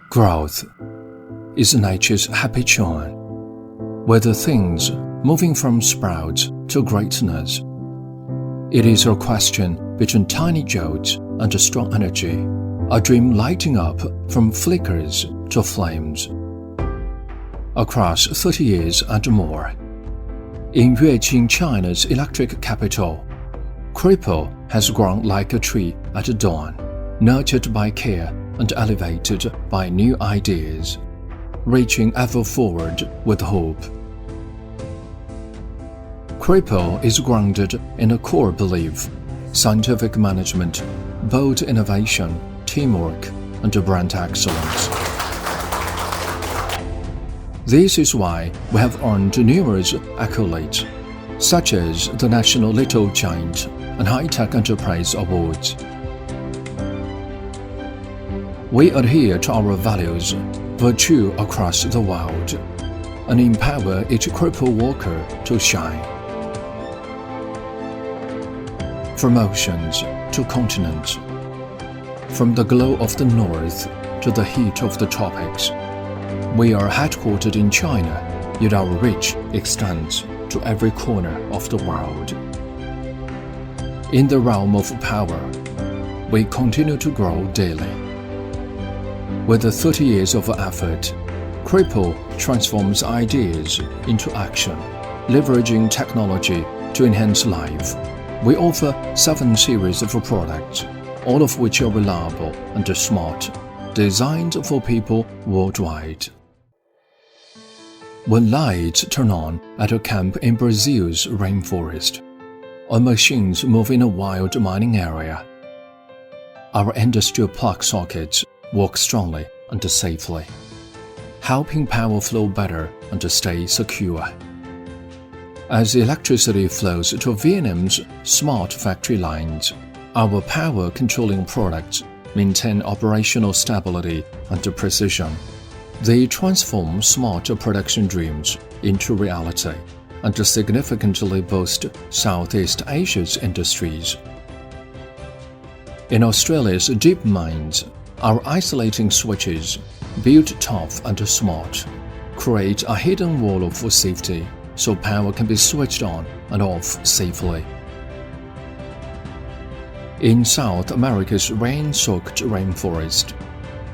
Growth is nature's happy churn, where the things moving from sprouts to greatness. It is a question between tiny jolts and strong energy, a dream lighting up from flickers to flames. Across 30 years and more, in Yueqing, China's electric capital, Kripal has grown like a tree at dawn, nurtured by care and elevated by new ideas, reaching ever forward with hope. Kripal is grounded in a core belief: scientific management, bold innovation, teamwork, and brand excellence. This is why we have earned numerous accolades, such as the National Little Giant and High-Tech Enterprise Awards. We adhere to our values, virtue across the world, and empower each Kripal worker to shine. From oceans to continents, from the glow of the north to the heat of the tropics, we are headquartered in China, yet our reach extends to every corner of the world. In the realm of power, we continue to grow daily. With the 30 years of effort, Kripal transforms ideas into action, leveraging technology to enhance life. We offer 7 series of products, all of which are reliable and smart, designed for people worldwide. When lights turn on at a camp in Brazil's rainforest, or machines move in a wild mining area, our industrial plug sockets work strongly and safely, helping power flow better and stay secure. As electricity flows to Vietnam's smart factory lines, our power controlling products maintain operational stability and precision. They transform smart production dreams into reality and significantly boost Southeast Asia's industries. In Australia's deep mines, our isolating switches, built tough and smart, create a hidden wall of safety so power can be switched on and off safely. In South America's rain-soaked rainforest,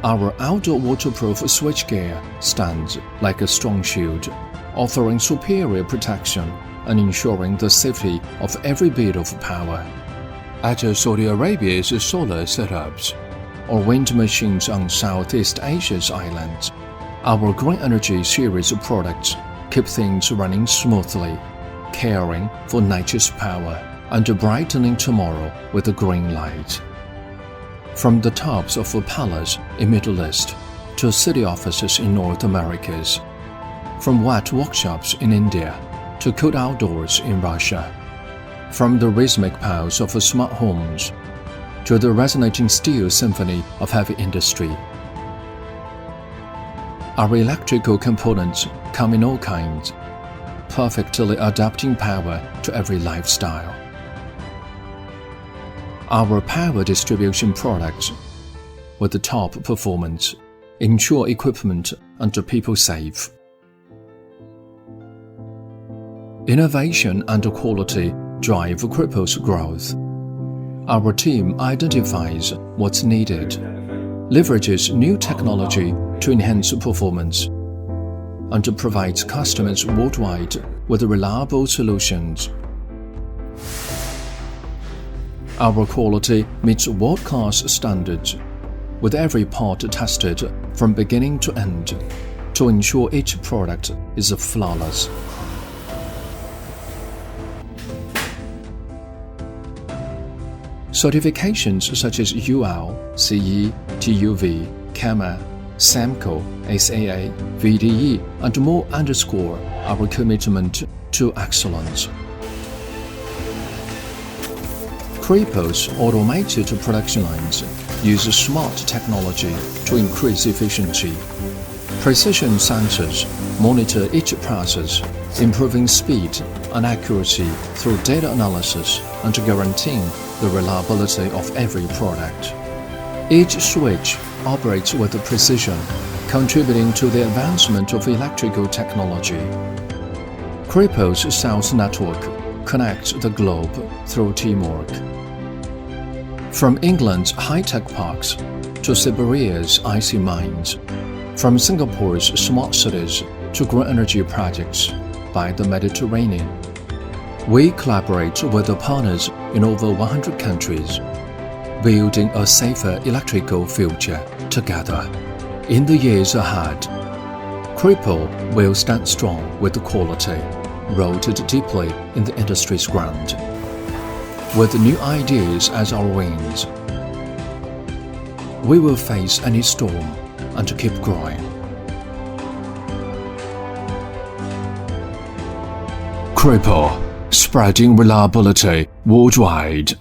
our outdoor waterproof switchgear stands like a strong shield, offering superior protection and ensuring the safety of every bit of power. At Saudi Arabia's solar setups, or wind machines on Southeast Asia's islands, our Green Energy series of products keep things running smoothly, caring for nature's power and brightening tomorrow with a green light. From the tops of a palace in Middle East to city offices in North Americas, from wet workshops in India to cold outdoors in Russia, from the rhythmic pulse of smart homes to the resonating steel symphony of heavy industry. Our electrical components come in all kinds, perfectly adapting power to every lifestyle. Our power distribution products, with the top performance, ensure equipment and people safe. Innovation and quality drive Kripal's growth. Our team identifies what's needed, leverages new technology to enhance performance, and provides customers worldwide with reliable solutions. Our quality meets world-class standards, with every part tested from beginning to end to ensure each product is flawless. Certifications such as UL, CE, TUV, KEMA, SEMKO, SAA, VDE, and more underscore our commitment to excellence. Kripal's automated production lines use smart technology to increase efficiency. Precision sensors monitor each process, improving speed and accuracy through data analysis and guaranteeing the reliability of every product. Each switch operates with precision, contributing to the advancement of electrical technology. Kripal's sales network connects the globe through teamwork. From England's high-tech parks to Siberia's icy mines, from Singapore's smart cities to green energy projects by the Mediterranean, we collaborate with the partners in over 100 countries, building a safer electrical future together. In the years ahead, Kripal will stand strong with quality, rooted deeply in the industry's ground. With new ideas as our wings, we will face any storm and keep growing. Kripal, spreading reliability worldwide.